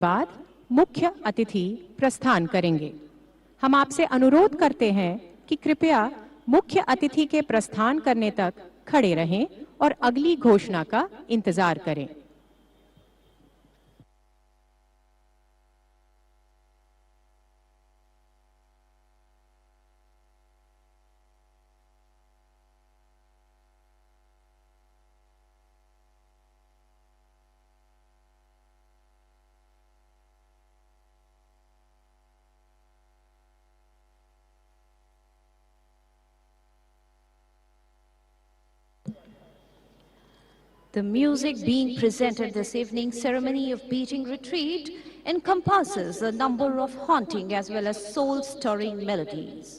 बाद मुख्य अतिथि प्रस्थान करेंगे। हम आपसे अनुरोध करते हैं कि कृपया मुख्य अतिथि के प्रस्थान करने तक खड़े रहें और अगली घोषणा का इंतजार करें। The music being presented this evening's ceremony of beating retreat encompasses a number of haunting as well as soul-stirring melodies.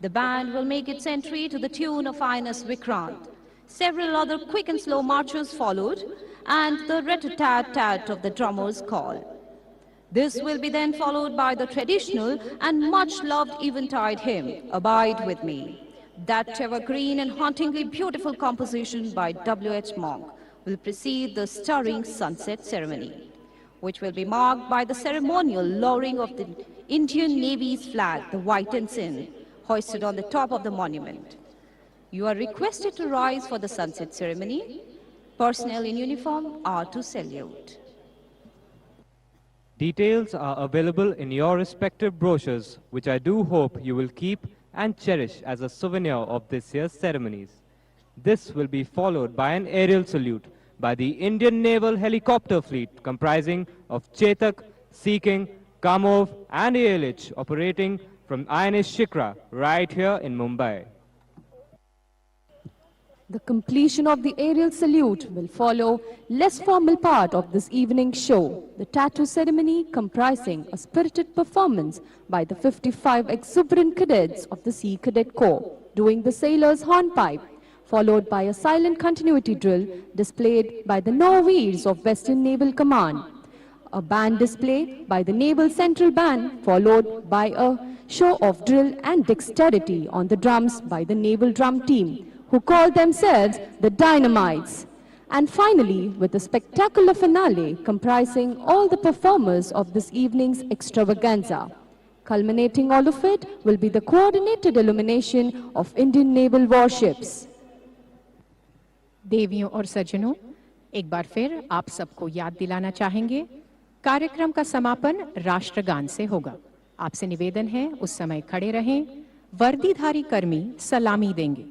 The band will make its entry to the tune of Ines Vikrant. Several other quick and slow marches followed, and the rat-a-tat-tat of the drummer's call. This will be then followed by the traditional and much-loved eventide hymn, Abide With Me. That evergreen and hauntingly beautiful composition by W.H. Monk will precede the stirring sunset ceremony, which will be marked by the ceremonial lowering of the Indian Navy's flag, the white ensign, hoisted on the top of the monument. You are requested to rise for the sunset ceremony. Personnel in uniform are to salute. Details are available in your respective brochures, which I do hope you will keep and cherish as a souvenir of this year's ceremonies. This will be followed by an aerial salute by the Indian Naval Helicopter Fleet comprising of Chetak, Sea King, Kamov and ALH operating from INS Shikra right here in Mumbai. The completion of the aerial salute will follow less formal part of this evening's show, the tattoo ceremony comprising a spirited performance by the 55 exuberant cadets of the Sea Cadet Corps doing the sailor's hornpipe, followed by a silent continuity drill displayed by the Norwegians of Western Naval Command, a band display by the Naval Central Band, followed by a show of drill and dexterity on the drums by the Naval Drum Team, who call themselves the Dynamites. And finally, with a spectacular finale comprising all the performers of this evening's extravaganza. Culminating all of it will be the coordinated illumination of Indian naval warships. देवियों और सज्जनों, एक बार फिर आप सबको याद दिलाना चाहेंगे, कार्यक्रम का समापन राष्ट्रगान से होगा। आपसे निवेदन है उस समय खड़े रहें, वर्दीधारी कर्मी सलामी देंगे।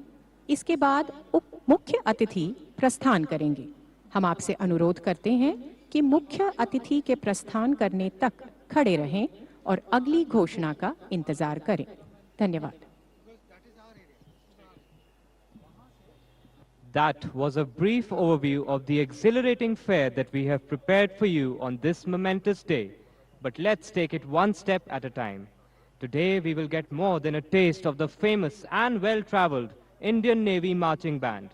इसके बाद मुख्य अतिथि प्रस्थान करेंगे। हम आपसे अनुरोध करते हैं कि मुख्य अतिथि के प्रस्थान करने तक खड़े रहें और अगली घोषणा का इंतजार करें। धन्यवाद। That was a brief overview of the exhilarating fare that we have prepared for you on this momentous day. But let's take it one step at a time. Today we will get more than a taste of the famous and well-traveled Indian Navy Marching Band.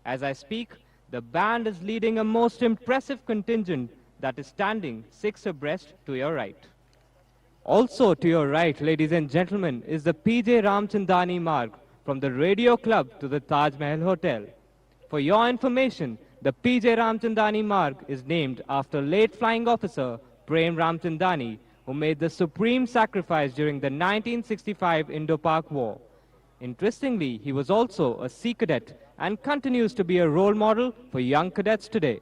As I speak, the band is leading a most impressive contingent that is standing 6 abreast to your right. Also to your right, ladies and gentlemen, is the PJ Ramchandani Marg from the Radio Club to the Taj Mahal Hotel. For your information, the PJ Ramchandani Marg is named after late flying officer Prem Ramchandani, who made the supreme sacrifice during the 1965 Indo-Pak War. Interestingly, he was also a Sea Cadet and continues to be a role model for young cadets today.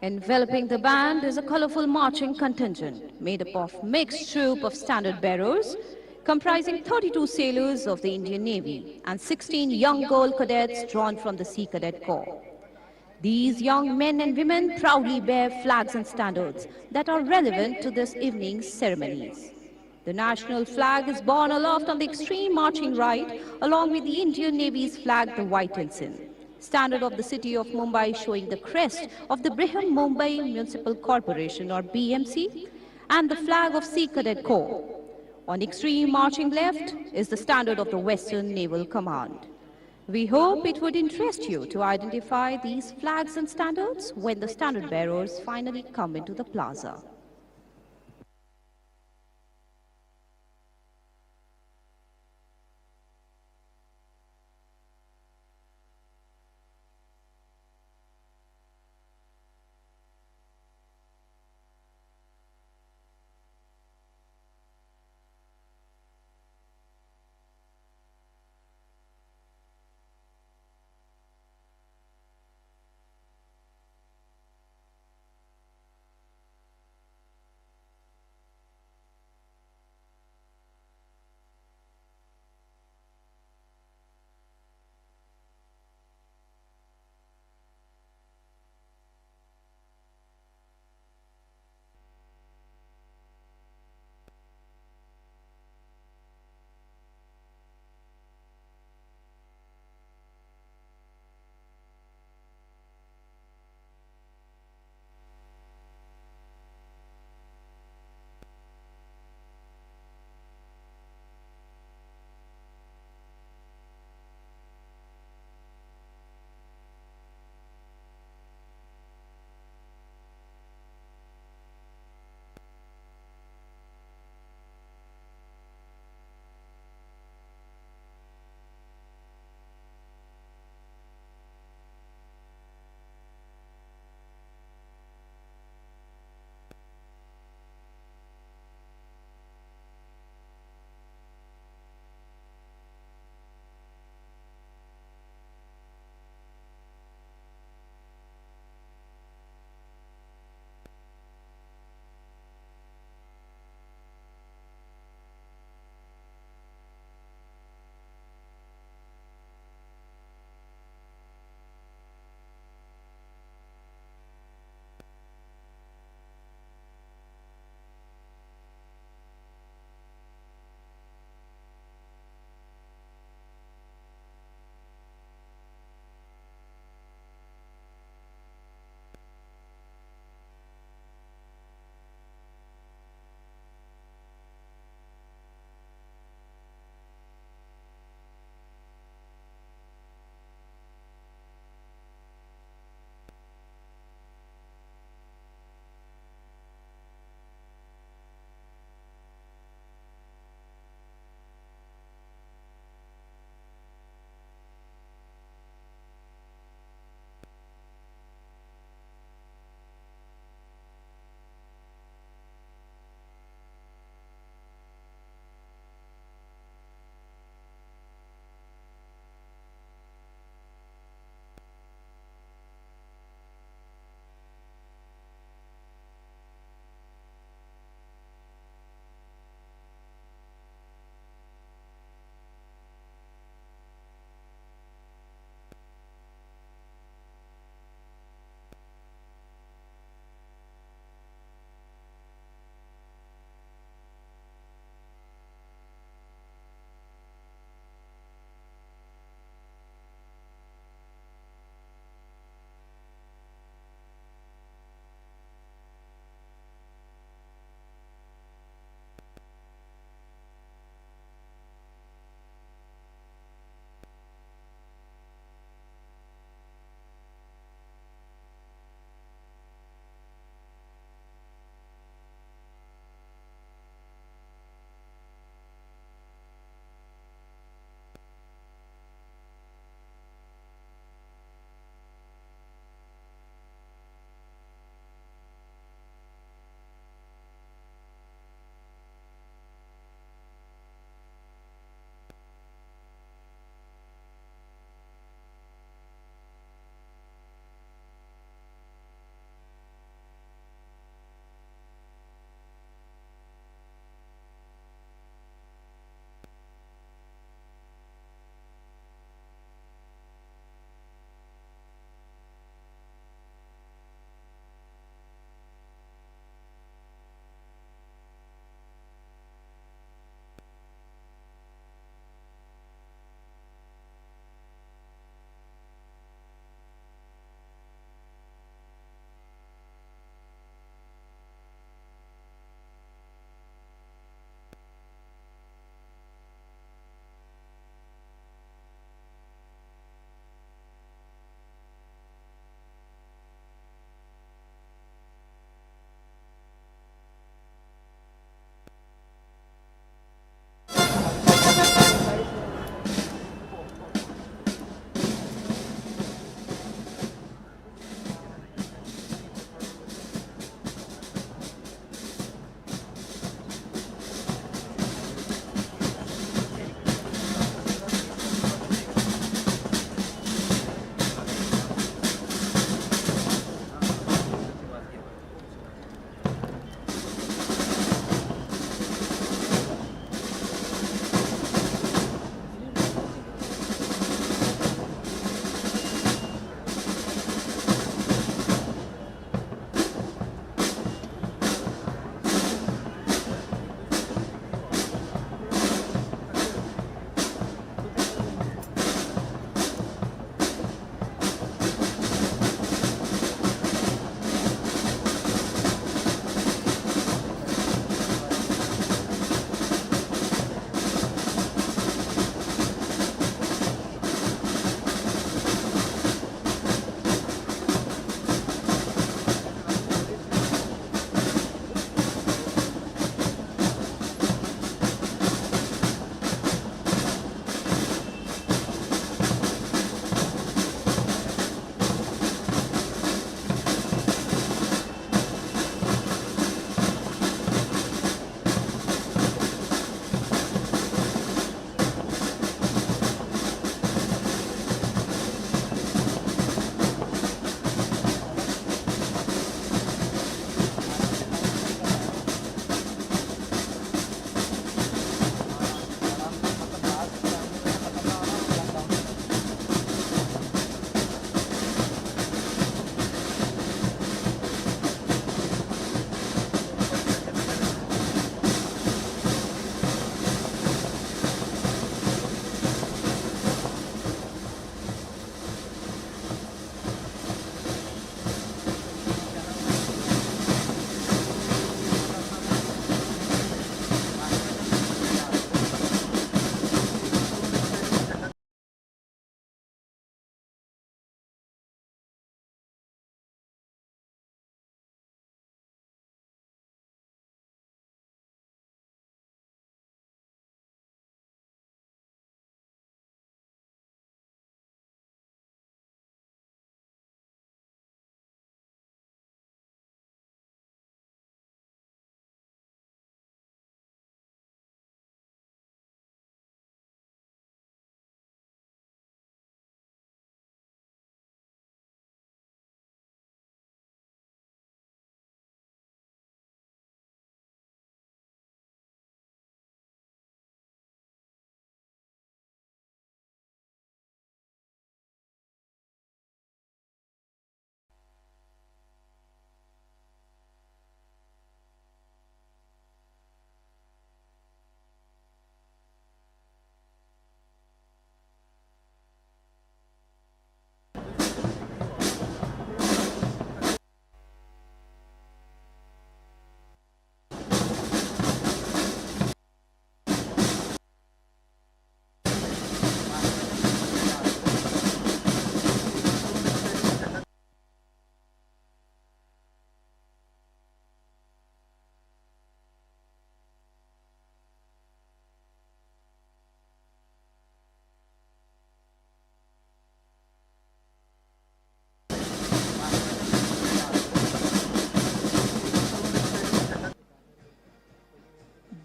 Enveloping the band is a colorful marching contingent made up of mixed troop of standard bearers comprising 32 sailors of the Indian Navy and 16 young girl cadets drawn from the Sea Cadet Corps. These young men and women proudly bear flags and standards that are relevant to this evening's ceremonies. The national flag is borne aloft on the extreme marching right, along with the Indian Navy's flag, the white ensign. Standard of the city of Mumbai showing the crest of the Brihan Mumbai Municipal Corporation or BMC and the flag of Sea Cadet Corps. On extreme marching left is the standard of the Western Naval Command. We hope it would interest you to identify these flags and standards when the standard bearers finally come into the plaza.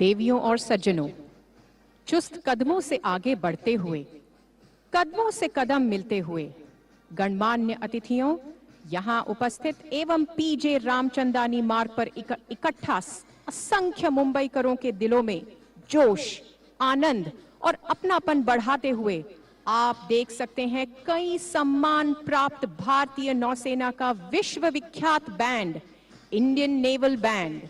देवियों और सज्जनों, चुस्त कदमों से आगे बढ़ते हुए, कदमों से कदम मिलते हुए, गणमान्य अतिथियों, यहाँ उपस्थित एवं पीजे रामचंदानी मार्ग पर इकट्ठा असंख्य मुंबईकरों के दिलों में जोश, आनंद और अपनापन बढ़ाते हुए आप देख सकते हैं कई सम्मान प्राप्त भारतीय नौसेना का विश्व विख्यात band, Indian naval band.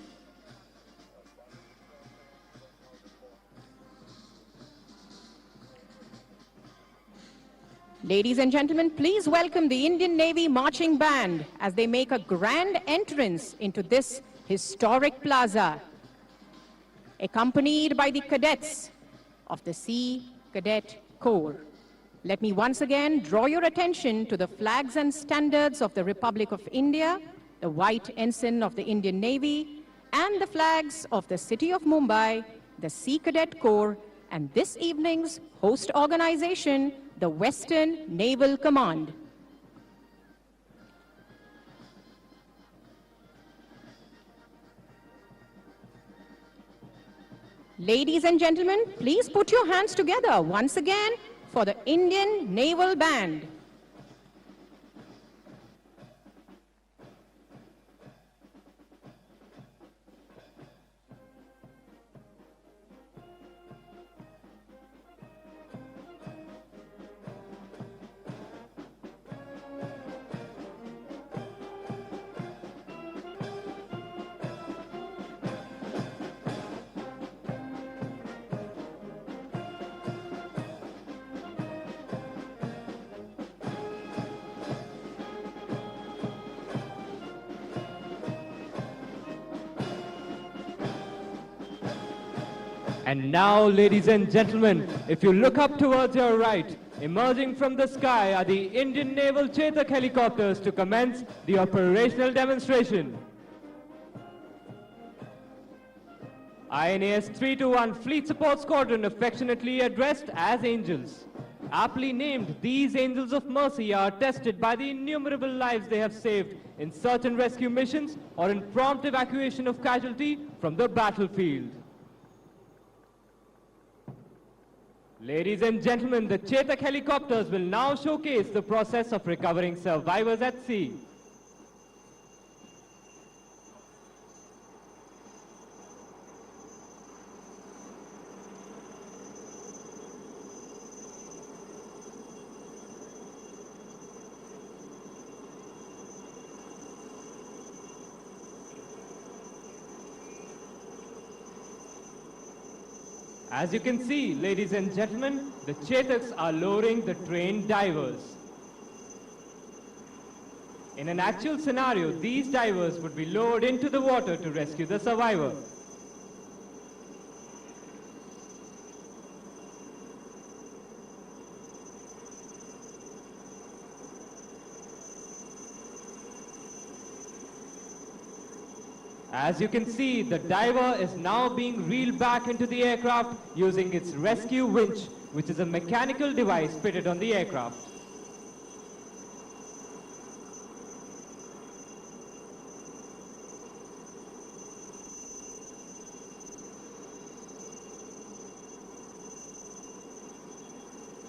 Ladies and gentlemen, please welcome the Indian Navy Marching Band as they make a grand entrance into this historic plaza, accompanied by the cadets of the Sea Cadet Corps. Let me once again draw your attention to the flags and standards of the Republic of India, the white ensign of the Indian Navy, and the flags of the city of Mumbai, the Sea Cadet Corps, and this evening's host organization, the Western Naval Command. Ladies and gentlemen, please put your hands together once again for the Indian Naval Band. And now, ladies and gentlemen, if you look up towards your right, emerging from the sky are the Indian Naval Chetak helicopters to commence the operational demonstration. INAS 321 Fleet Support Squadron, affectionately addressed as Angels. Aptly named, these Angels of Mercy are attested by the innumerable lives they have saved in search and rescue missions or in prompt evacuation of casualty from the battlefield. Ladies and gentlemen, the Chetak helicopters will now showcase the process of recovering survivors at sea. As you can see, ladies and gentlemen, the Chetaks are lowering the trained divers. In an actual scenario, these divers would be lowered into the water to rescue the survivor. As you can see, the diver is now being reeled back into the aircraft using its rescue winch, which is a mechanical device fitted on the aircraft.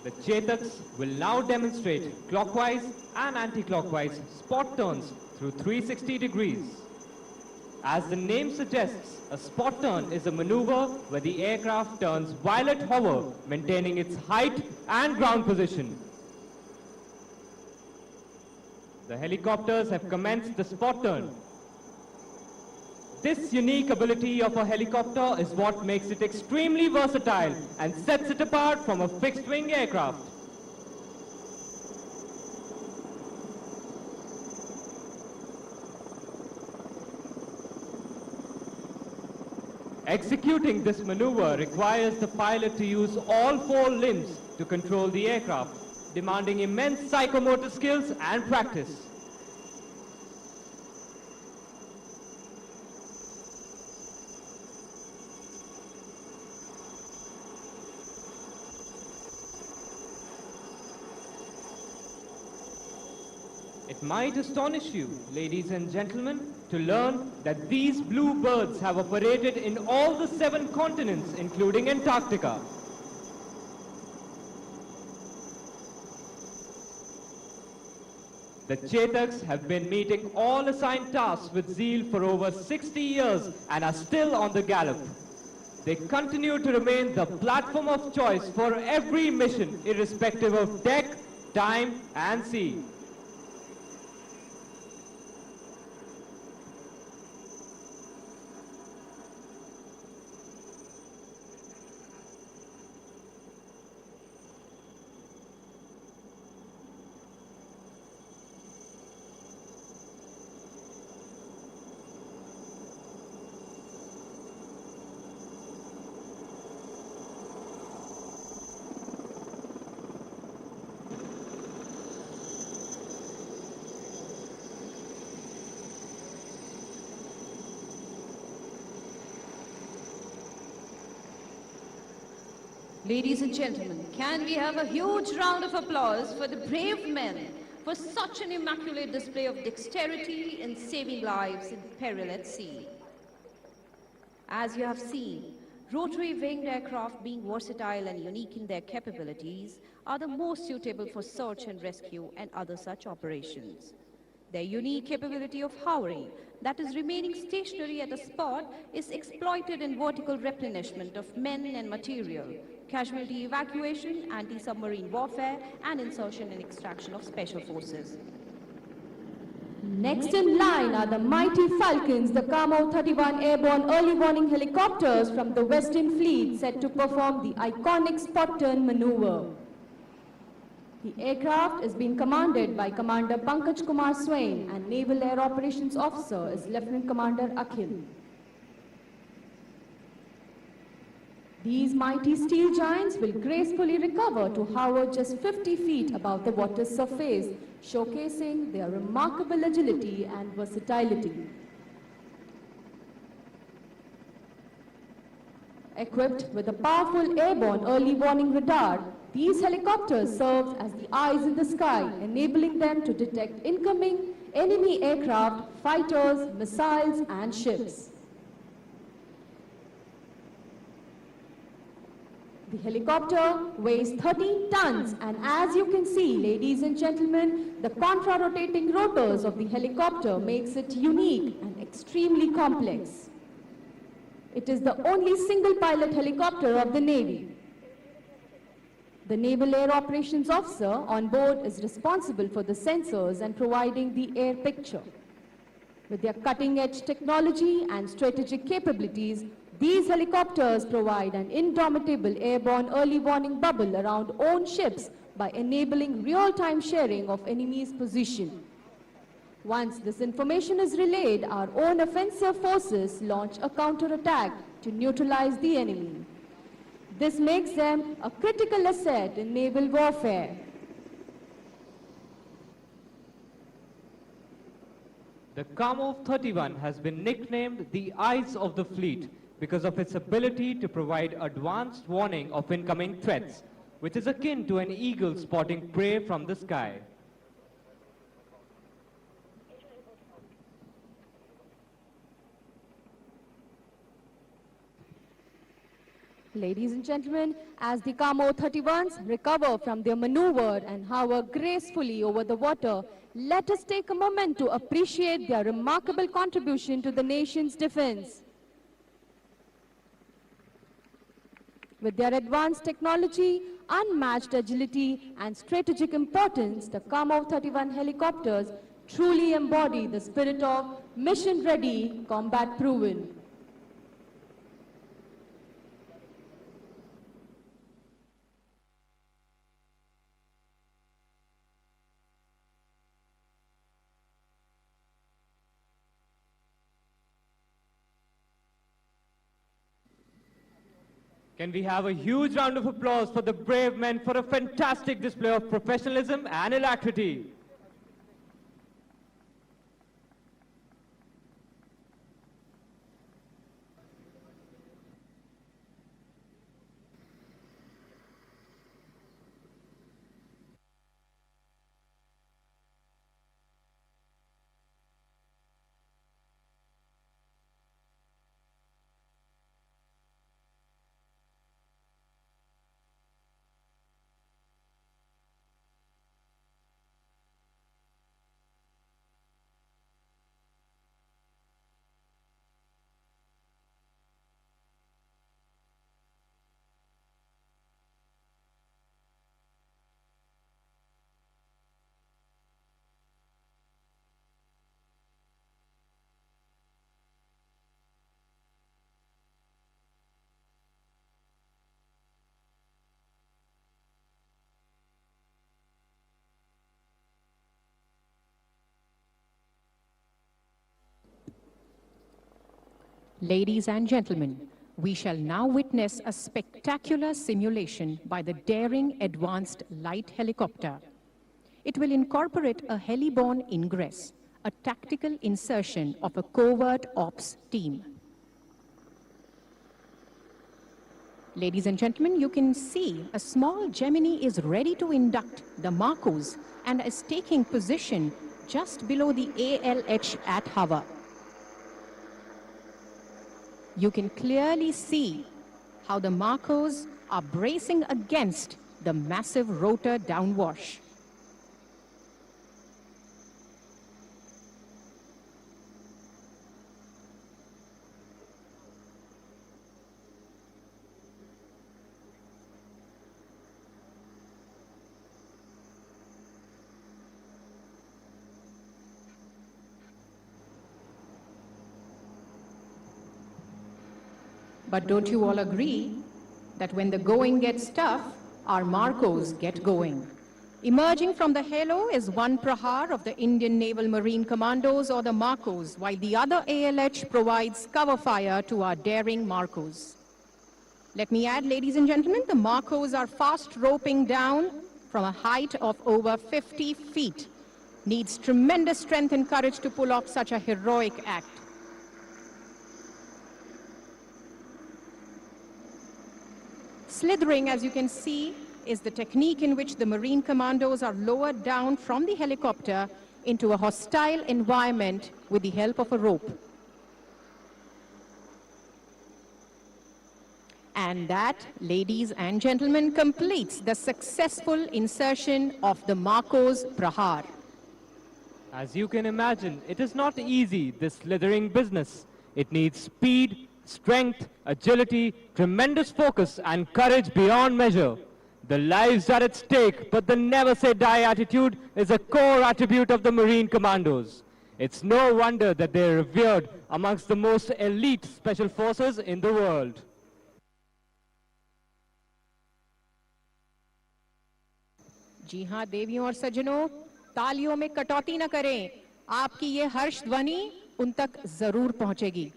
The Chetaks will now demonstrate clockwise and anti-clockwise spot turns through 360 degrees. As the name suggests, a spot turn is a maneuver where the aircraft turns while at hover, maintaining its height and ground position. The helicopters have commenced the spot turn. This unique ability of a helicopter is what makes it extremely versatile and sets it apart from a fixed-wing aircraft. Executing this maneuver requires the pilot to use all four limbs to control the aircraft, demanding immense psychomotor skills and practice. It might astonish you, ladies and gentlemen, to learn that these blue birds have operated in all the 7 continents, including Antarctica. The Chetaks have been meeting all assigned tasks with zeal for over 60 years and are still on the gallop. They continue to remain the platform of choice for every mission, irrespective of deck, time, and sea. Ladies and gentlemen, can we have a huge round of applause for the brave men for such an immaculate display of dexterity in saving lives in peril at sea? As you have seen, rotary winged aircraft, being versatile and unique in their capabilities, are the most suitable for search and rescue and other such operations. Their unique capability of hovering, that is remaining stationary at a spot, is exploited in vertical replenishment of men and material, casualty evacuation, anti-submarine warfare, and insertion and extraction of special forces. Next in line are the mighty Falcons, the Camo 31 airborne early warning helicopters from the Western Fleet, set to perform the iconic spot turn maneuver. The aircraft is being commanded by Commander Pankaj Kumar Swain, and Naval Air Operations Officer is Lieutenant Commander Akhil. These mighty steel giants will gracefully recover to hover just 50 feet above the water's surface, showcasing their remarkable agility and versatility. Equipped with a powerful airborne early warning radar, these helicopters serve as the eyes in the sky, enabling them to detect incoming enemy aircraft, fighters, missiles, and ships. The helicopter weighs 13 tons, and as you can see, ladies and gentlemen, the contra-rotating rotors of the helicopter makes it unique and extremely complex. It is the only single pilot helicopter of the Navy. The Naval Air Operations Officer on board is responsible for the sensors and providing the air picture. With their cutting-edge technology and strategic capabilities, these helicopters provide an indomitable airborne early warning bubble around own ships by enabling real-time sharing of enemy's position. Once this information is relayed, our own offensive forces launch a counterattack to neutralize the enemy. This makes them a critical asset in naval warfare. The Camo 31 has been nicknamed the Eyes of the Fleet because of its ability to provide advanced warning of incoming threats, which is akin to an eagle spotting prey from the sky. Ladies and gentlemen, as the Camo 31s recover from their maneuver and hover gracefully over the water, let us take a moment to appreciate their remarkable contribution to the nation's defense. With their advanced technology, unmatched agility, and strategic importance, the Camo 31 helicopters truly embody the spirit of mission-ready, combat-proven. Can we have a huge round of applause for the brave men for a fantastic display of professionalism and alacrity? Ladies and gentlemen, we shall now witness a spectacular simulation by the daring advanced light helicopter. It will incorporate a heliborne ingress, a tactical insertion of a covert ops team. Ladies and gentlemen, you can see a small Gemini is ready to induct the Marcos and is taking position just below the ALH at hover. You can clearly see how the Marcos are bracing against the massive rotor downwash. But don't you all agree that when the going gets tough, our Marcos get going? Emerging from the halo is one Prahar of the Indian Naval Marine Commandos or the Marcos, while the other ALH provides cover fire to our daring Marcos. Let me add, ladies and gentlemen, the Marcos are fast roping down from a height of over 50 feet. Needs tremendous strength and courage to pull off such a heroic act. Slithering, as you can see, is the technique in which the Marine Commandos are lowered down from the helicopter into a hostile environment with the help of a rope. And that, ladies and gentlemen, completes the successful insertion of the Marcos Prahar. As you can imagine, it is not easy, this slithering business. It needs speed, strength, agility, tremendous focus, and courage beyond measure. The lives are at stake, but the never say die attitude is a core attribute of the Marine Commandos. It's no wonder that they're revered amongst the most elite special forces in the world. जी हाँ देवियों और सज्जनों, तालियों में कटौती न करें, आपकी ये हर्ष ध्वनि उन तक जरूर पहुंचेगी.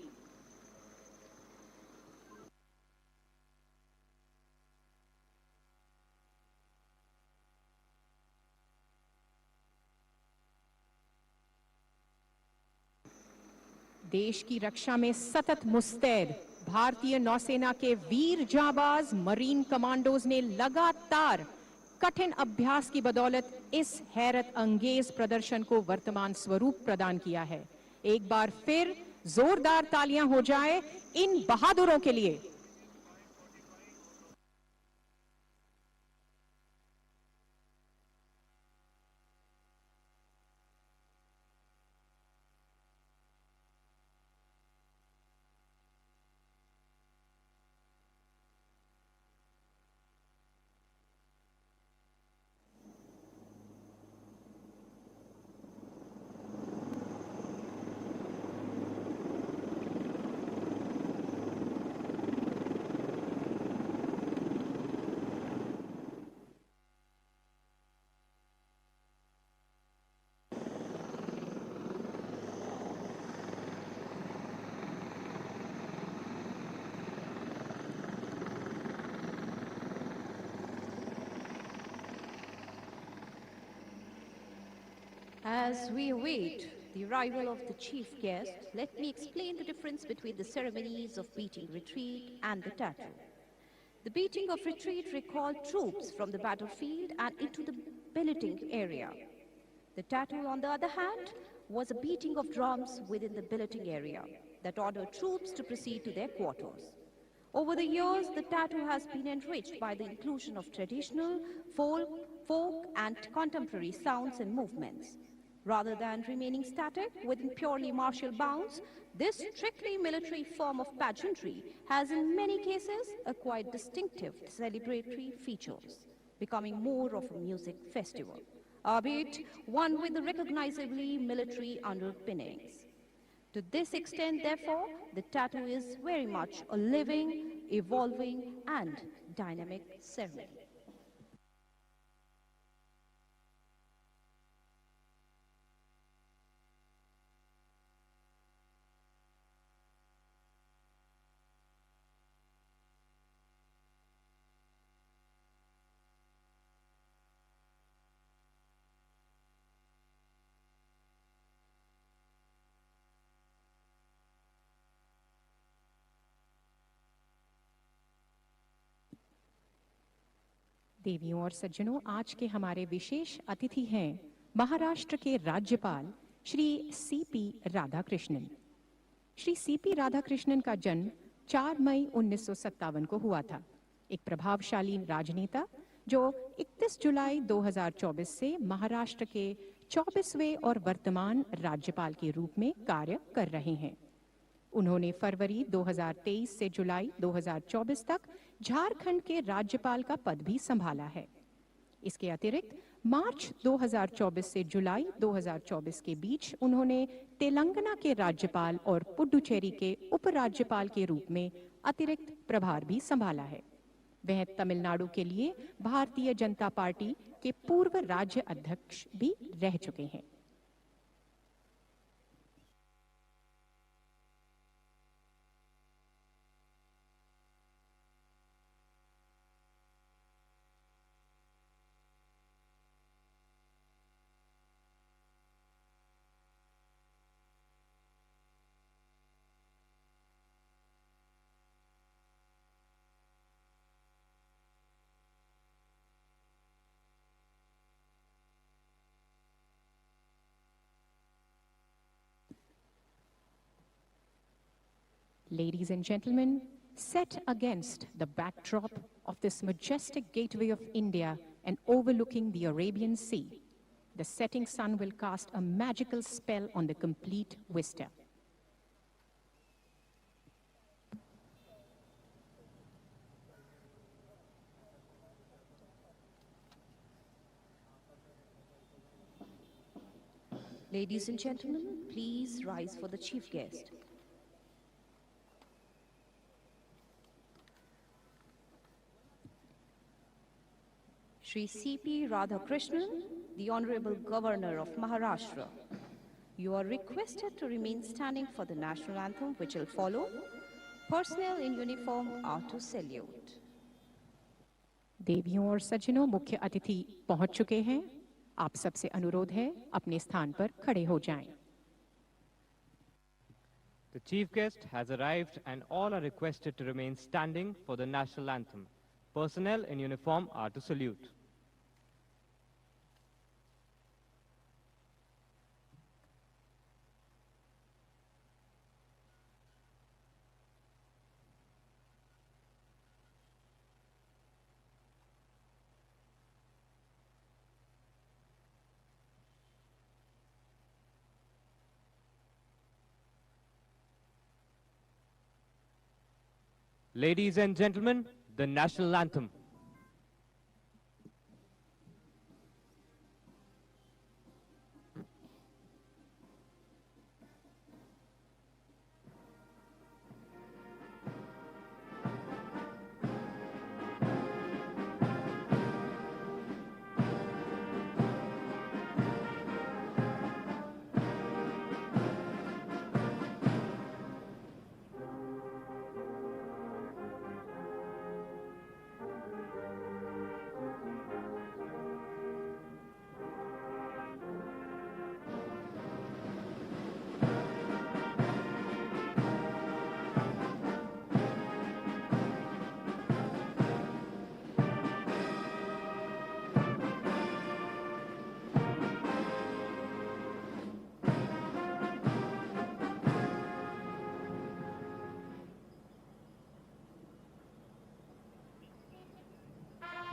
देश की रक्षा में सतत मुस्तैद भारतीय नौसेना के वीर जाबाज मरीन कमांडोज ने लगातार कठिन अभ्यास की बदौलत इस हैरत अंगेज प्रदर्शन को वर्तमान स्वरूप प्रदान किया है. एक बार फिर जोरदार तालियां हो जाए इन बहादुरों के लिए. As we await the arrival of the chief guest, let me explain the difference between the ceremonies of beating retreat and the tattoo. The beating of retreat recalled troops from the battlefield and into the billeting area. The tattoo, on the other hand, was a beating of drums within the billeting area that ordered troops to proceed to their quarters. Over the years, the tattoo has been enriched by the inclusion of traditional, folk and contemporary sounds and movements. Rather than remaining static within purely martial bounds, this strictly military form of pageantry has in many cases acquired distinctive celebratory features, becoming more of a music festival, albeit one with the recognizably military underpinnings. To this extent, therefore, the tattoo is very much a living, evolving and dynamic ceremony. देवियों और सज्जनों, आज के हमारे विशेष अतिथि हैं महाराष्ट्र के राज्यपाल श्री सीपी राधाकृष्णन। श्री सीपी राधाकृष्णन का जन्म 4 मई 1957 को हुआ था। एक प्रभावशाली राजनेता जो 31 जुलाई 2024 से महाराष्ट्र के 24वें और वर्तमान राज्यपाल के रूप में कार्य कर रहे हैं। उन्होंने फरवरी 2023 से जुलाई 2024 तक झारखंड के राज्यपाल का पद भी संभाला है। इसके अतिरिक्त मार्च 2024 से जुलाई 2024 के बीच उन्होंने तेलंगाना के राज्यपाल और पुडुचेरी के उपराज्यपाल के रूप में अतिरिक्त प्रभार भी संभाला है। वह तमिलनाडु के लिए भारतीय जनता पार्टी के पूर्व राज्य अध्यक्ष भी रह चुके हैं। Ladies and gentlemen, set against the backdrop of this majestic gateway of India and overlooking the Arabian Sea, the setting sun will cast a magical spell on the complete vista. Ladies and gentlemen, please rise for the chief guest. Shri C.P. Radhakrishnan, the Honorable Governor of Maharashtra. You are requested to remain standing for the national anthem which will follow. Personnel in uniform are to salute. देवियों और सज्जनों, मुख्य अतिथि पहुंच चुके हैं। आप सबसे अनुरोध है अपने स्थान पर खड़े हो जाएं। The chief guest has arrived and all are requested to remain standing for the national anthem. Personnel in uniform are to salute. Ladies and gentlemen, the national anthem.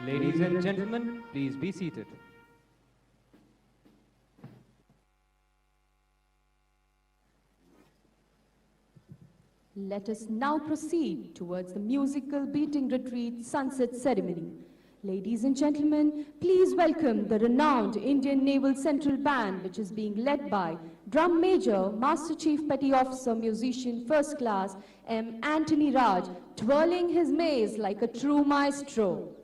Ladies and gentlemen, please be seated. Let us now proceed towards the musical beating retreat sunset ceremony. Ladies and gentlemen, please welcome the renowned Indian Naval Central Band, which is being led by Drum Major, Master Chief Petty Officer, Musician First Class, M. Anthony Raj, twirling his mace like a true maestro.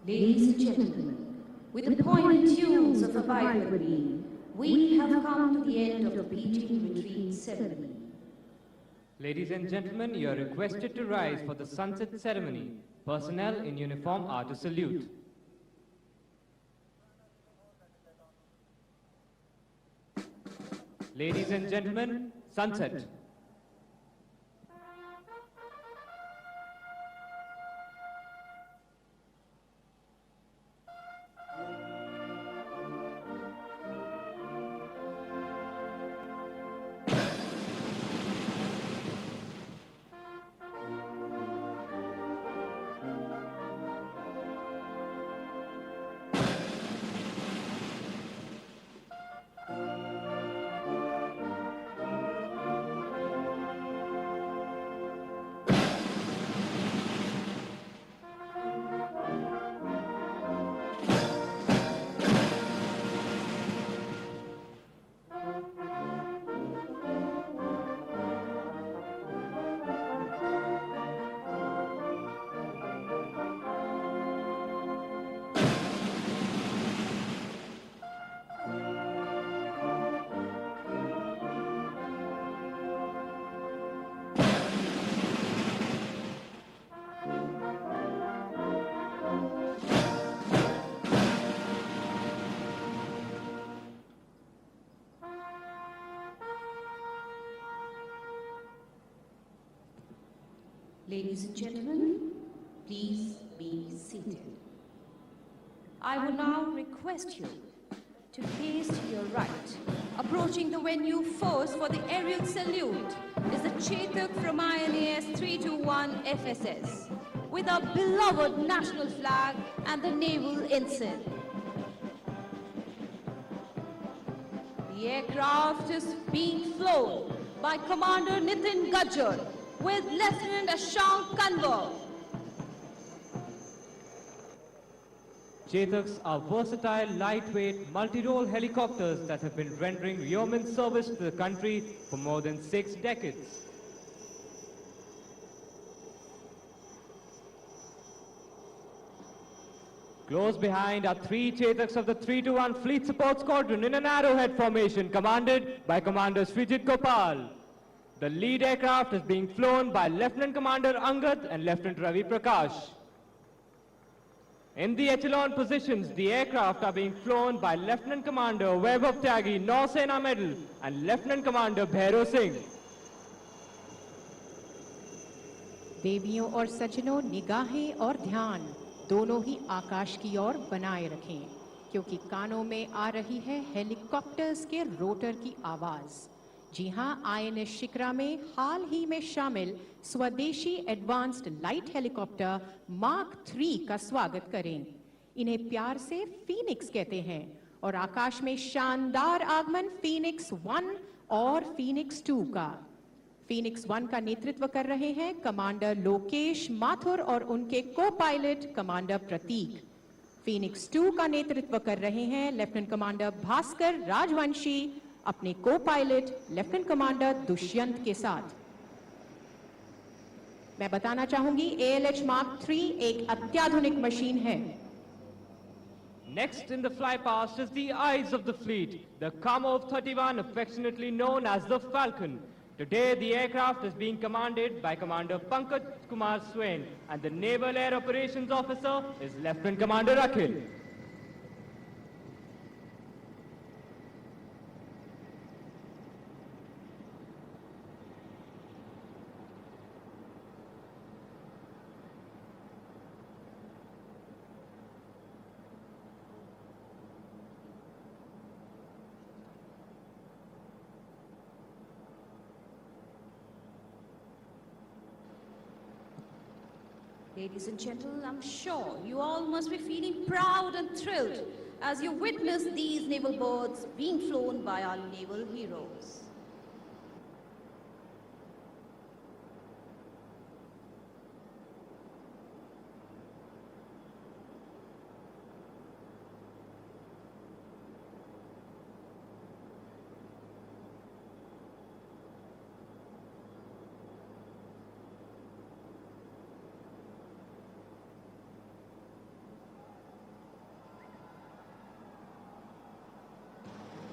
Ladies and gentlemen, with the poignant tunes of Abide With Me, we have come to the end of the Beating Retreat ceremony. Ladies and gentlemen, you are requested to rise for the sunset ceremony. Personnel in uniform are to salute. Ladies and gentlemen, sunset. Ladies and gentlemen, please be seated. I will now request you to face to your right. Approaching the venue first for the aerial salute is the Chetak from INAS 321 FSS with our beloved national flag and the naval ensign. The aircraft is being flown by Commander Nitin Gajjar with Lieutenant Ashank Kanwar. Chetaks are versatile, lightweight, multi-role helicopters that have been rendering yeoman service to the country for more than 6 decades. Close behind are 3 Chetaks of the 321 Fleet Support Squadron in an arrowhead formation commanded by Commander Srijit Gopal. The lead aircraft is being flown by Lieutenant Commander Angad and Lieutenant Ravi Prakash. In the echelon positions, the aircraft are being flown by Lieutenant Commander Vaibhav Tyagi, Nausena Medal, and Lieutenant Commander Bhairav Singh. देवियों और सज्जनों, निगाहें और ध्यान दोनों ही आकाश की ओर बनाए रखें, क्योंकि कानों में आ रही है हेलीकॉप्टर्स के रोटर की आवाज। जी हां, आईएनएस शिक्रा में हाल ही में शामिल स्वदेशी एडवांस्ड लाइट हेलीकॉप्टर मार्क 3 का स्वागत करें। इन्हें प्यार से फीनिक्स कहते हैं और आकाश में शानदार आगमन फीनिक्स 1 और फीनिक्स 2 का। फीनिक्स 1 का नेतृत्व कर रहे हैं कमांडर लोकेश माथुर और उनके को पायलट कमांडर प्रतीक। फीनिक्स 2 का नेतृत्व कर रहे हैं लेफ्टिनेंट कमांडर भास्कर राजवंशी अपने को पायलट लेफ्टिनेंट कमांडर दुष्यंत के साथ। मैं बताना चाहूंगी ALH Mark 3 एक अत्याधुनिक मशीन है। Next in the fly past is the eyes of the fleet, the Kamov 31, affectionately known as the Falcon. Today, the aircraft is being commanded by Commander Pankaj Kumar Swain, and the Naval Air Operations Officer is Lieutenant Commander Akhil. Ladies and gentlemen, I'm sure you all must be feeling proud and thrilled as you witness these naval birds being flown by our naval heroes.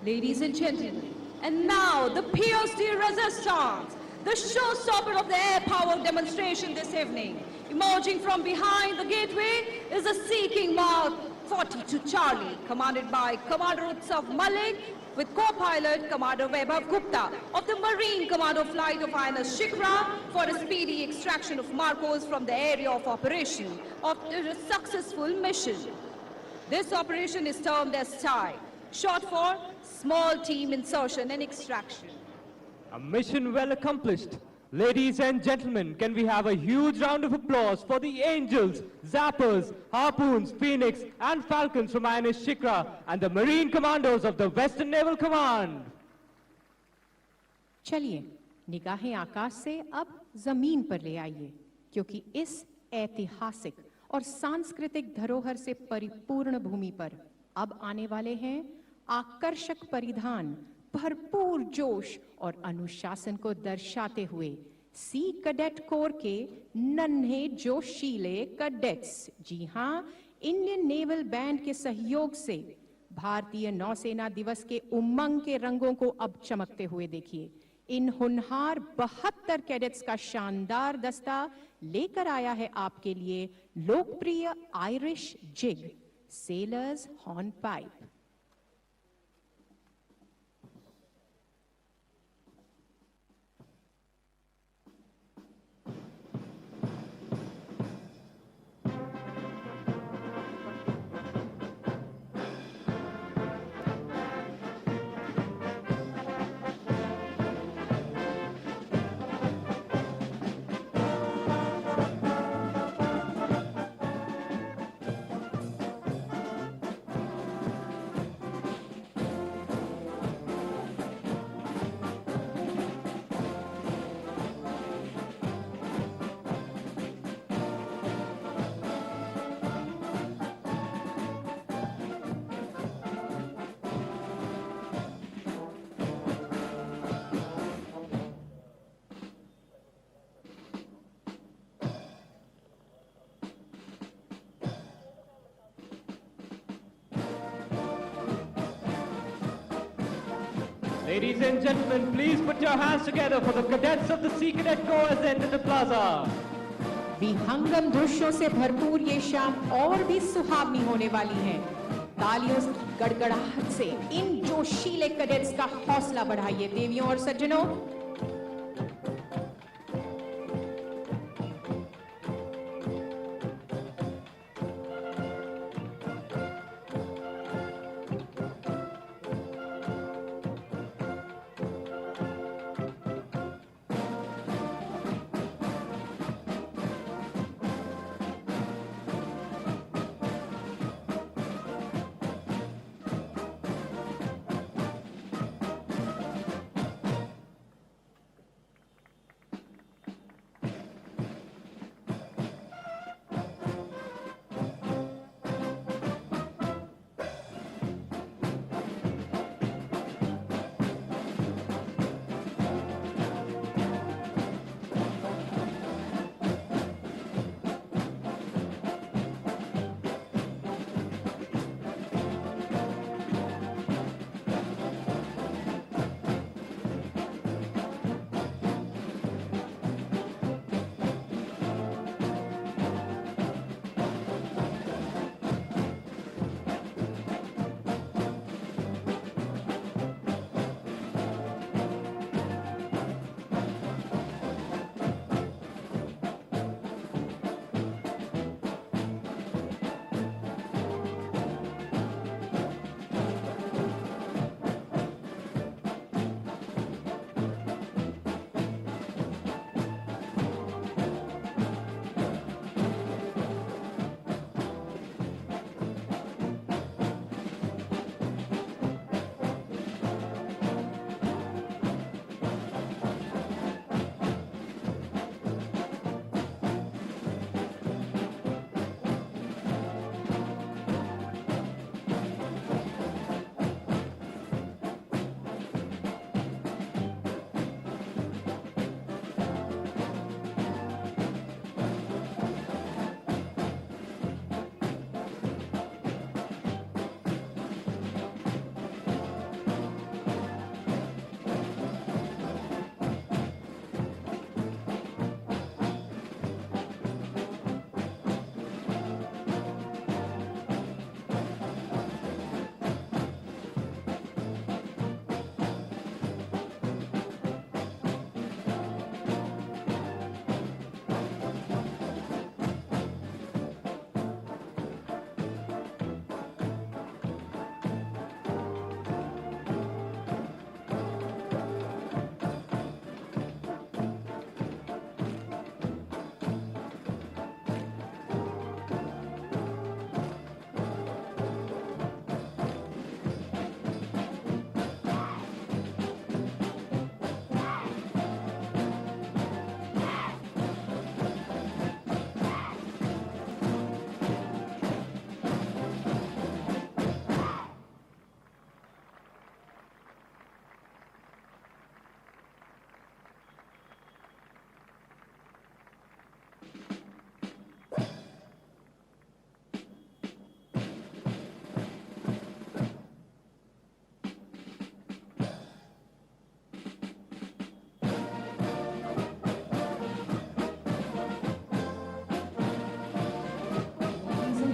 Ladies and gentlemen, and now the Pierce de Resistance, the showstopper of the air-powered demonstration this evening. Emerging from behind the gateway is the Seeking Mark 42 Charlie, commanded by Commander Utsav Malik, with co-pilot Commander Vaibhav Gupta of the Marine Commando Flight of INS Shikra for a speedy extraction of Marcos from the area of operation of a successful mission. This operation is termed as TIE, short for Small Team Insertion and Extraction. A mission well accomplished. Ladies and gentlemen, can we have a huge round of applause for the Angels, Zappers, Harpoons, Phoenix and Falcons from INS Shikra and the Marine Commandos of the Western Naval Command. चलिए निगाहें आकाश से अब जमीन पर ले आइए, क्योंकि इस ऐतिहासिक और सांस्कृतिक धरोहर से परिपूर्ण भूमि पर अब आने वाले हैं आकर्षक परिधान, भरपूर जोश और अनुशासन को दर्शाते हुए सी कैडेट कोर के नन्हे जोशीले कैडेट्स। जी हां, इंडियन नेवल बैंड के सहयोग से भारतीय नौसेना दिवस के उमंग के रंगों को अब चमकते हुए देखिए। इन हुनहार 72 कैडेट्स का शानदार दस्ता लेकर आया है आपके लिए लोकप्रिय Irish jig, sailors hornpipe. Ladies and gentlemen, please put your hands together for the cadets of the Sea Cadet Corps as they enter the plaza. विहंगम दृश्यों से भरपूर ये शाम और भी सुहावनी होने वाली है। तालियों की गड़गड़ाहट से इन जोशीले कैडेट्स का हौसला बढ़ाइए देवियों और सज्जनों।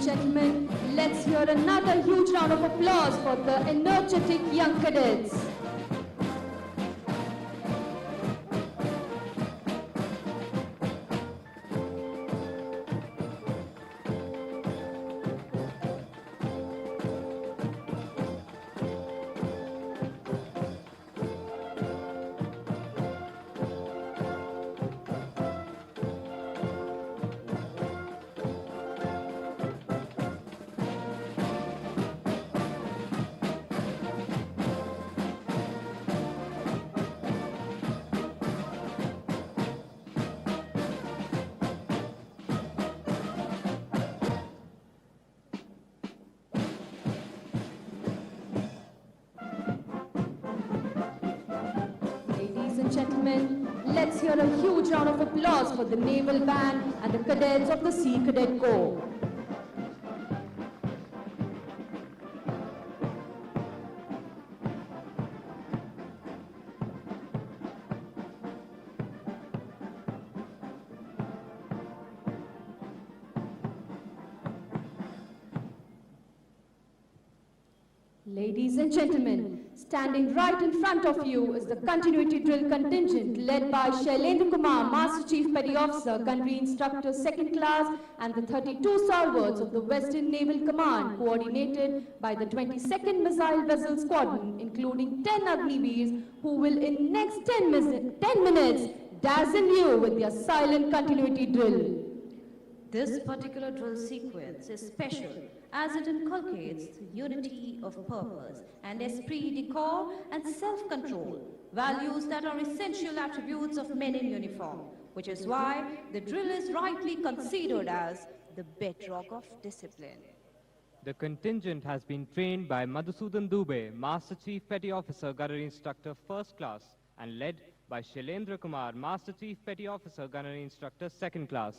gentlemen, let's hear another huge round of applause for the energetic young cadets. Ladies and gentlemen, let's hear a huge round of applause for the Naval Band and the cadets of the Sea Cadet Corps. Ladies and gentlemen, standing right in front of you is the continuity drill contingent led by Shailendra Kumar, Master Chief Petty Officer, Gunnery Instructor 2nd Class, and the 32 stalwarts of the Western Naval Command, coordinated by the 22nd Missile Vessel Squadron, including 10 Agniveers, who will in next 10 minutes dazzle you with their silent continuity drill. This particular drill sequence is special as it inculcates unity of purpose and esprit de corps and self-control, values that are essential attributes of men in uniform, which is why the drill is rightly considered as the bedrock of discipline. The contingent has been trained by Madhusudan Dubey, Master Chief Petty Officer, Gunnery Instructor 1st Class, and led by Shailendra Kumar, Master Chief Petty Officer, Gunnery Instructor 2nd Class.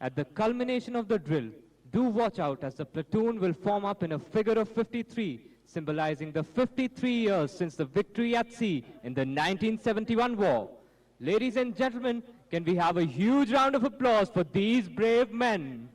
At the culmination of the drill, do watch out as the platoon will form up in a figure of 53, symbolizing the 53 years since the victory at sea in the 1971 war. Ladies and gentlemen, can we have a huge round of applause for these brave men?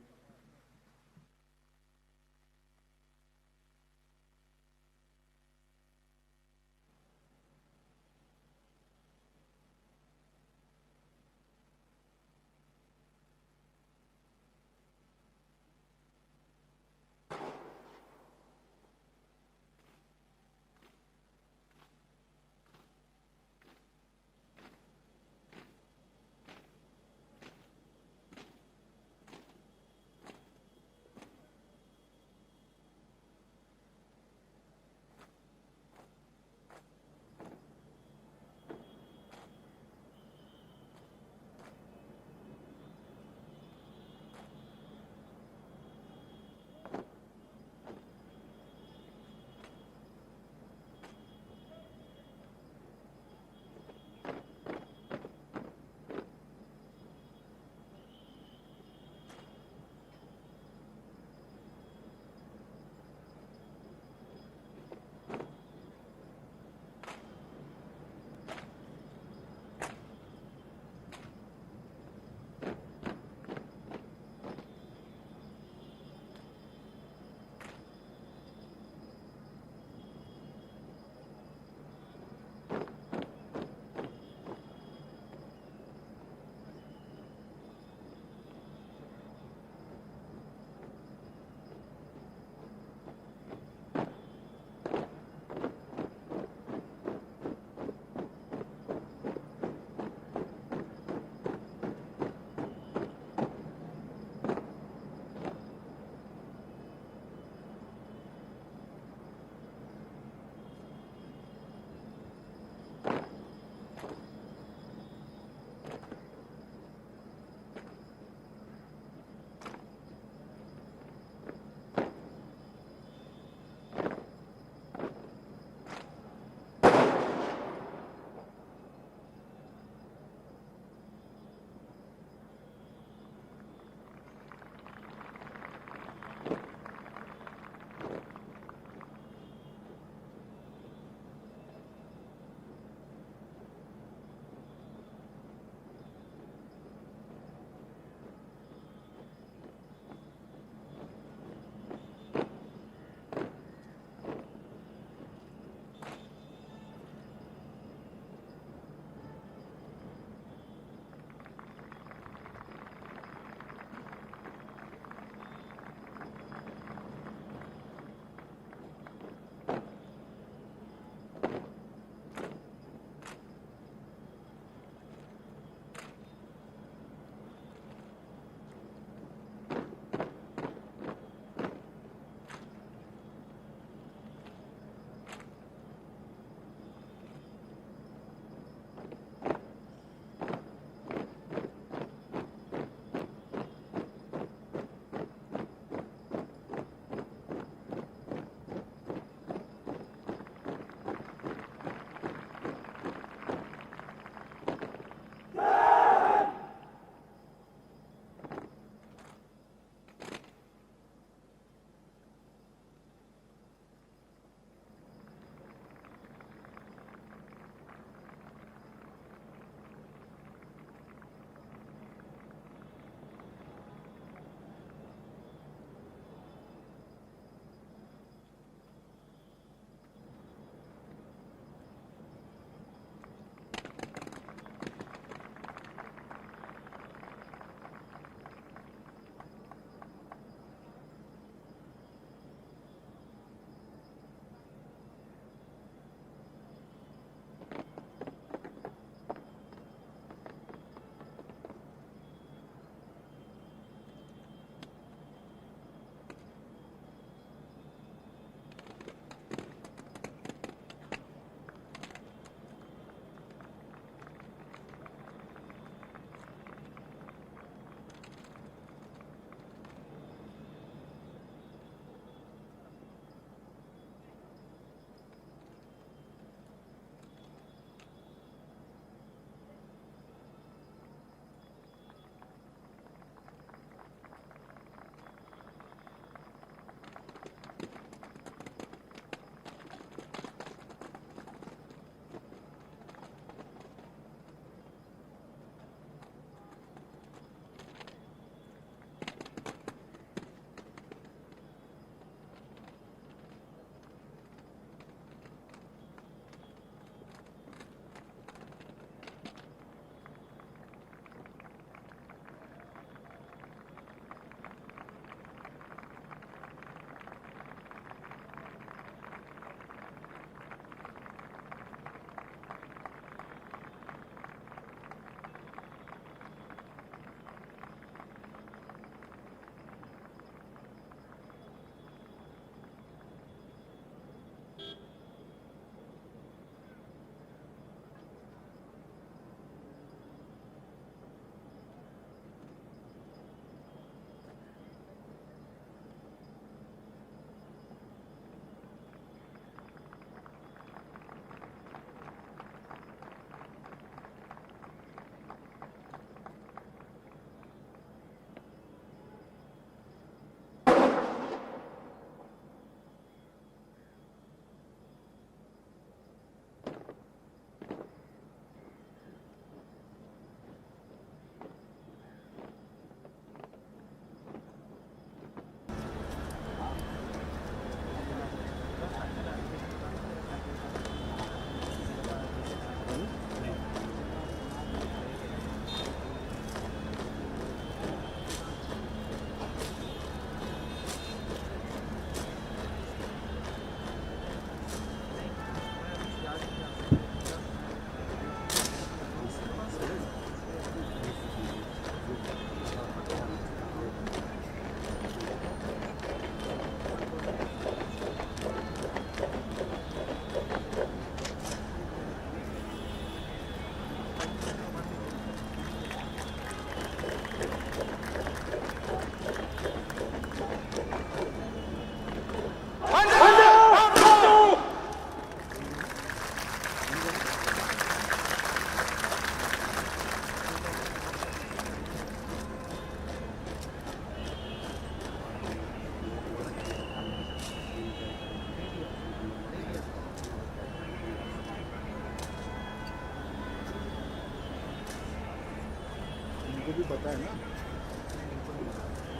आपको भी पता है ना,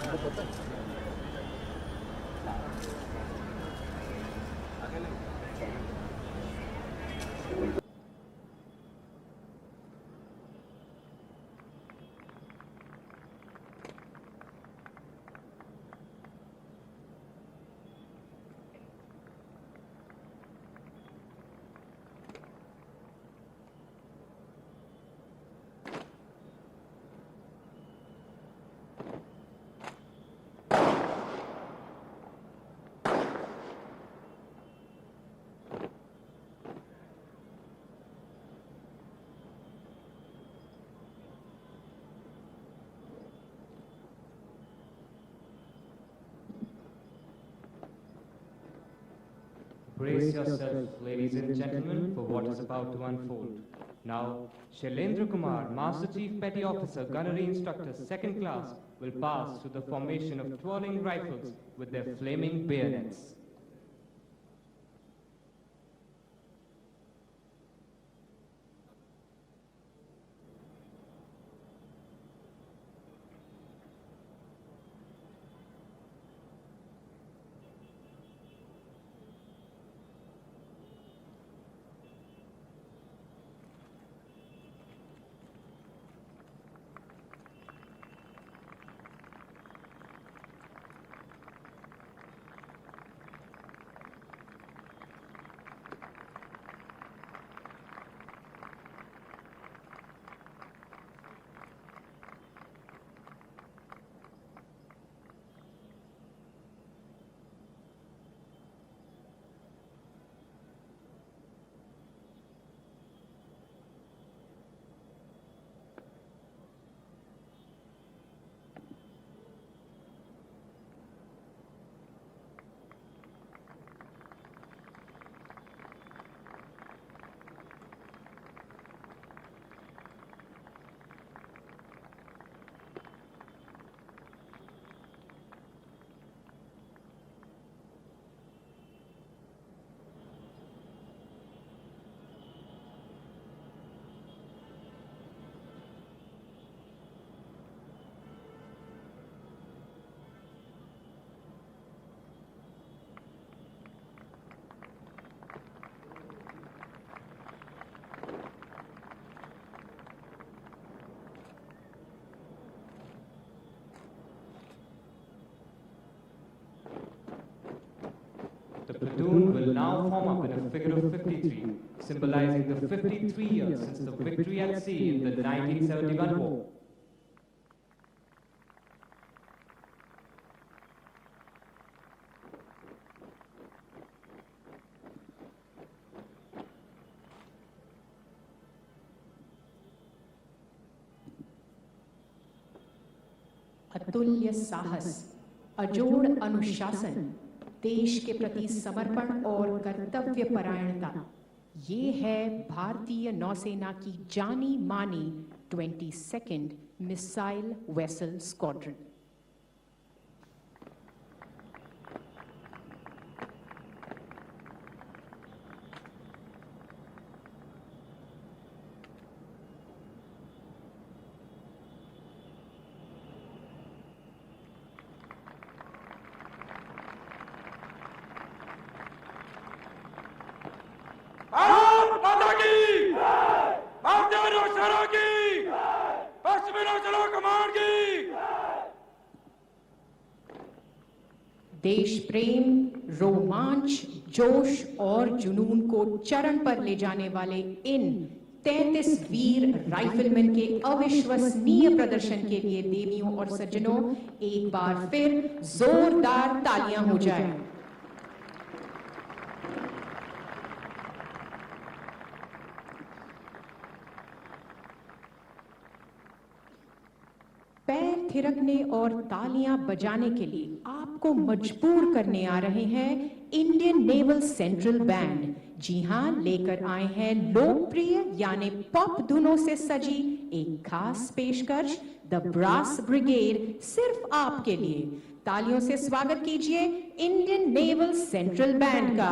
आपको पता है। Brace yourself, ladies and gentlemen, for what is about to unfold. Now, Shailendra Kumar, Master Chief Petty Officer, Gunnery Instructor, 2nd Class, will pass through the formation of twirling rifles with their flaming bayonets. The platoon will now form up in a figure of 53, symbolizing the 53 years since the victory at sea in the 1971 war. अतुल्य साहस, अजोड़ अनुशासन, देश के प्रति समर्पण और कर्तव्य परायणता, ये है भारतीय नौसेना की जानी मानी 22nd मिसाइल वेसल स्क्वाड्रन। देश प्रेम, रोमांच, जोश और जुनून को चरण पर ले जाने वाले इन 33 वीर राइफलमैन के अविश्वसनीय प्रदर्शन के लिए देवियों और सज्जनों, एक बार फिर जोरदार तालियां हो जाएं। पैर थिरकने और तालियां बजाने के लिए आपको मजबूर करने आ रहे हैं इंडियन नेवल सेंट्रल बैंड। जी हां, लेकर आए हैं लोकप्रिय यानी पॉप धुनों से सजी एक खास पेशकश, द ब्रास ब्रिगेड, सिर्फ आपके लिए। तालियों से स्वागत कीजिए इंडियन नेवल सेंट्रल बैंड का।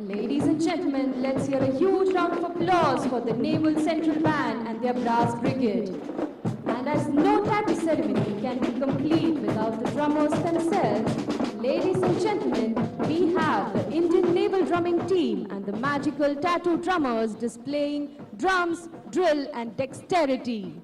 Ladies and gentlemen, let's hear a huge round of applause for the Naval Central Band and their brass brigade. And as no tattoo ceremony can be complete without the drummers themselves, ladies and gentlemen, we have the Indian Naval Drumming Team and the magical tattoo drummers displaying drums, drill and dexterity.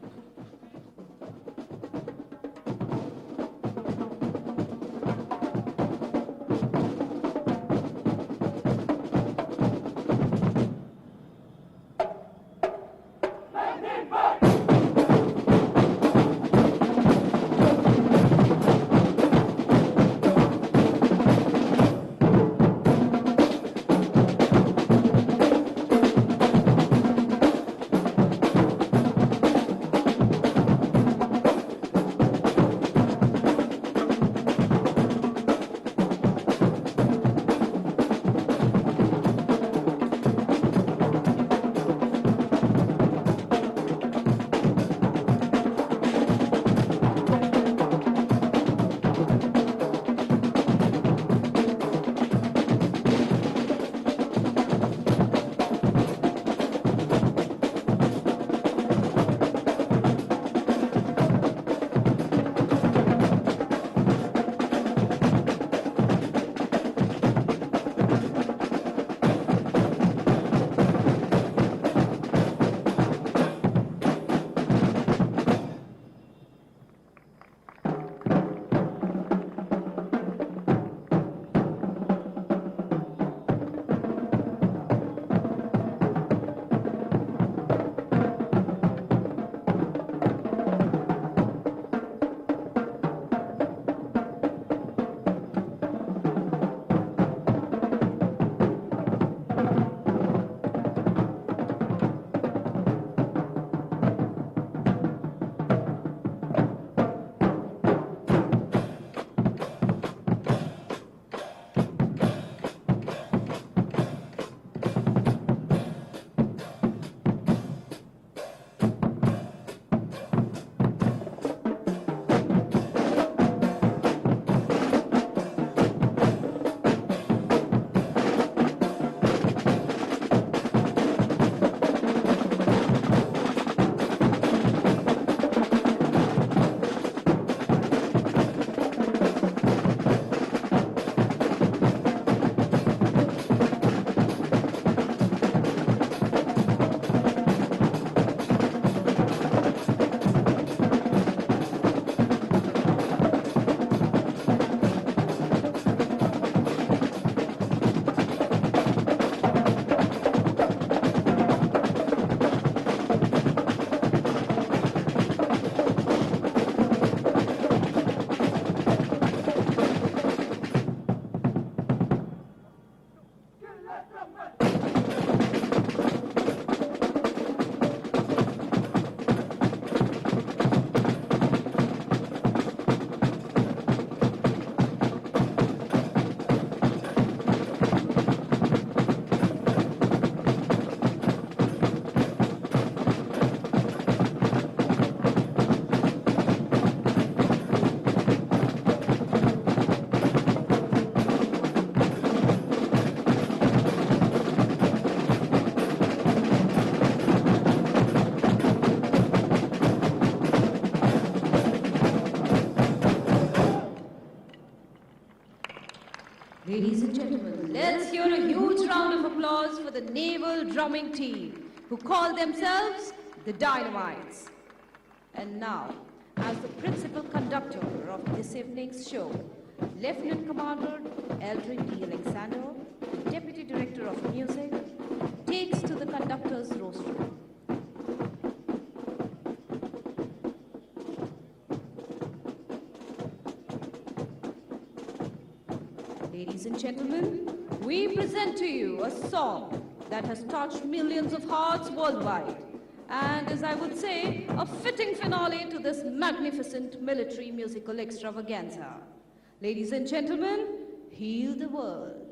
Ladies and gentlemen, let's hear a huge round of applause for the Naval Drumming Team, who call themselves the Dynamites. And now, as the principal conductor of this evening's show, Lieutenant Commander Eldrin D. Alexander, Deputy Director of Music, takes to the conductor's rostrum. Ladies and gentlemen, we present to you a song that has touched millions of hearts worldwide, and as I would say, a fitting finale to this magnificent military musical extravaganza. Ladies and gentlemen, heal the world.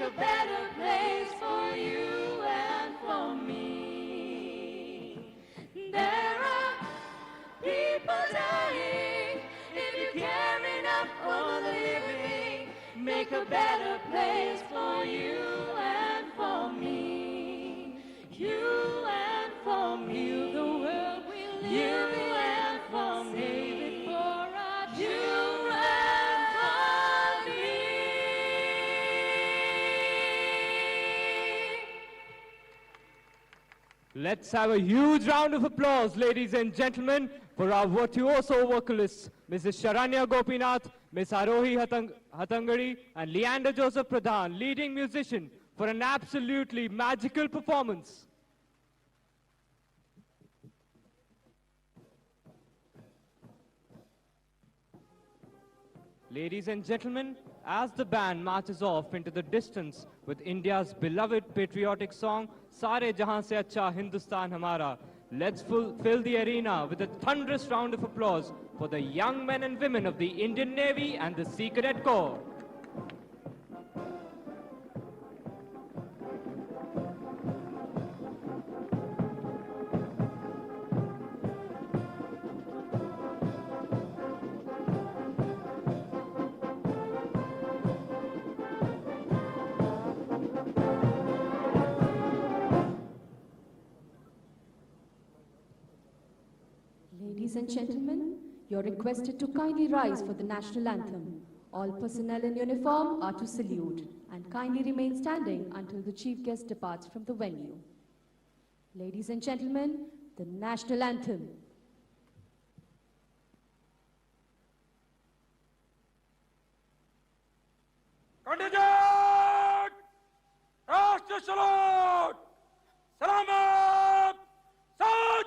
a better place for you and for me. There are people dying. If you care enough for the living, make a better place for you and for me. You and for me. Heal the world we live you and for me. Save it for our you and for me. Let's have a huge round of applause, ladies and gentlemen, for our virtuoso vocalists, Mrs. Sharanya Gopinath, Ms. Arohi Hatangadi, and Leander Joseph Pradhan, leading musician, for an absolutely magical performance. Ladies and gentlemen, as the band marches off into the distance with India's beloved patriotic song, Sare Jahan Se Acha Hindustan Hamara, let's fill the arena with a thunderous round of applause for the young men and women of the Indian Navy and the Sea Cadet Corps. Ladies and gentlemen, you're requested to kindly rise for the national anthem. All personnel in uniform are to salute and kindly remain standing until the chief guest departs from the venue. Ladies and gentlemen, the national anthem. Contingent! Rashtra salute! Salamat! Sat!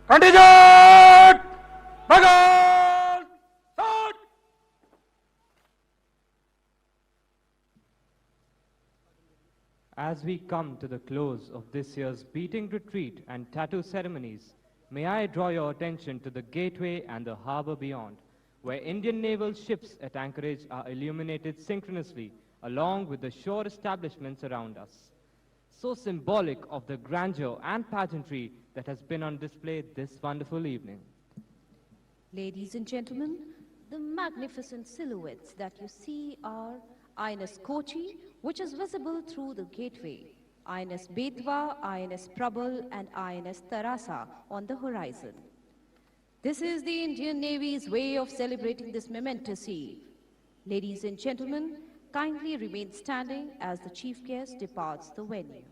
Contingent! Bagal! Sat! As we come to the close of this year's beating retreat and tattoo ceremonies, may I draw your attention to the gateway and the harbor beyond, where Indian naval ships at anchorage are illuminated synchronously along with the shore establishments around us. So symbolic of the grandeur and pageantry that has been on display this wonderful evening. Ladies and gentlemen, the magnificent silhouettes that you see are INS Kochi, which is visible through the gateway, INS Betwa, INS Prabal, and INS Tarasa on the horizon. This is the Indian Navy's way of celebrating this momentous eve. Ladies and gentlemen, kindly remain standing as the chief guest departs the venue.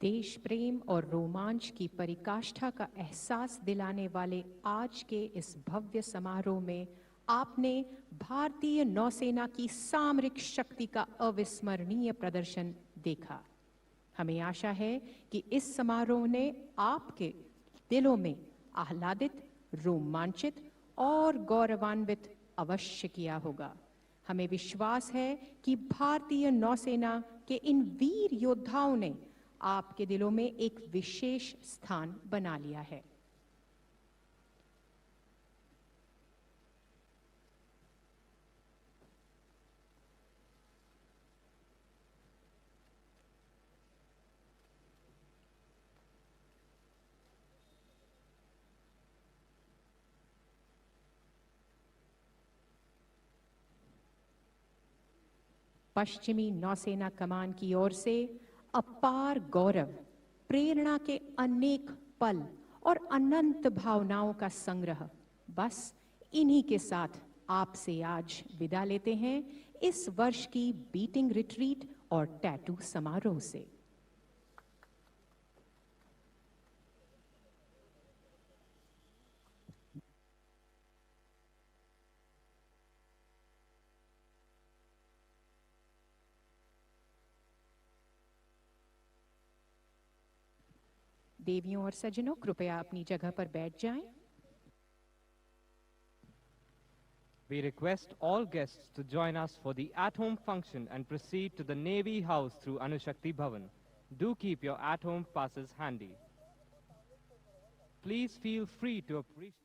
देश प्रेम और रोमांच की परिकाष्ठा का एहसास दिलाने वाले आज के इस भव्य समारोह में आपने भारतीय नौसेना की सामरिक शक्ति का अविस्मरणीय प्रदर्शन देखा। हमें आशा है कि इस समारोह ने आपके दिलों में आह्लादित, रोमांचित और गौरवान्वित अवश्य किया होगा। हमें विश्वास है कि भारतीय नौसेना के इन वीर योद्धाओं ने आपके दिलों में एक विशेष स्थान बना लिया है। पश्चिमी नौसेना कमान की ओर से अपार गौरव, प्रेरणा के अनेक पल और अनंत भावनाओं का संग्रह, बस इन्हीं के साथ आपसे आज विदा लेते हैं इस वर्ष की बीटिंग रिट्रीट और टैटू समारोह से। देवियों और सज्जनों, कृपया अपनी जगह पर बैठ जाएं। We request all guests to join us for the at-home function and proceed to the Navy House through Anushakti Bhavan. Do keep your at-home passes handy. Please feel free to appreciate.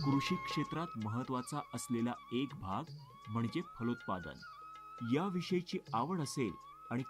कृषी क्षेत्रात महत्त्वाचा असलेला एक भाग म्हणजे फलोत्पादन. याविषयीची आवड असेल आणि